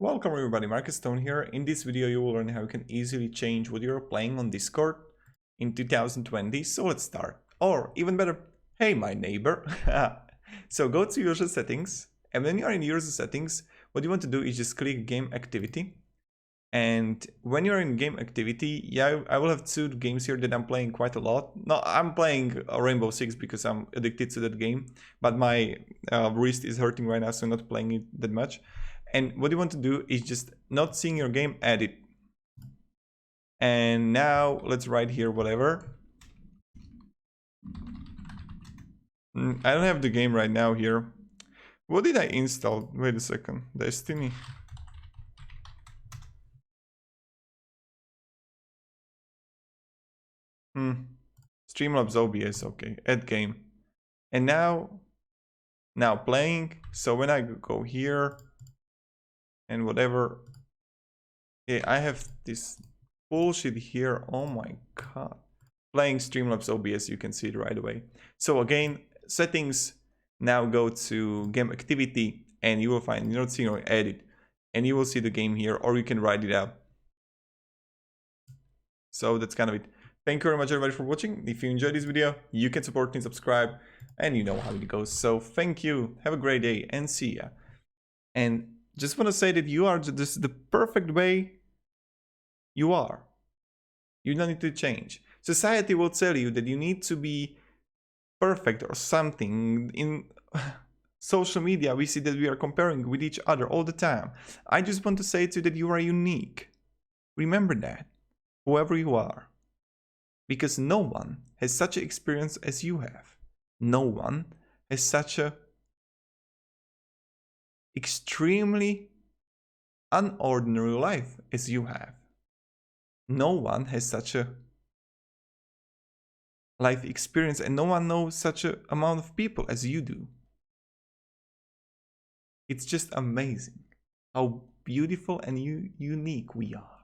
Welcome everybody, Marcus Stone here. In this video you will learn how you can easily change what you're playing on Discord in 2020. So let's start. Or even better, hey my neighbor. So go to user settings, and when you are in user settings, what you want to do is just click game activity. And when you're in game activity, yeah, I will have two games here that I'm playing quite a lot. No, I'm playing Rainbow Six because I'm addicted to that game, but my wrist is hurting right now, so I'm not playing it that much. And what you want to do is just not seeing your game, add it. And now let's write here whatever. I don't have the game right now here. What did I install? Wait a second. Destiny. Streamlabs OBS, okay. Add game. And now playing. So when I go here and whatever, yeah, I have this bullshit here. Oh my god. Playing Streamlabs OBS, you can see it right away. So again, settings, now go to game activity, and you will find not seeing or edit, and you will see the game here, or you can write it out. So that's kind of it. Thank you very much everybody for watching. If you enjoyed this video, you can support me, subscribe, and you know how it goes. So thank you, have a great day, and see ya. And just want to say that you are just the perfect way you are. You don't need to change. Society will tell you that you need to be perfect or something. In social media, we see that we are comparing with each other all the time. I just want to say to you that you are unique. Remember that, whoever you are. Because no one has such an experience as you have. No one has such a extremely unordinary life as you have. No one has such a life experience, and no one knows such an amount of people as you do. It's just amazing how beautiful and unique we are.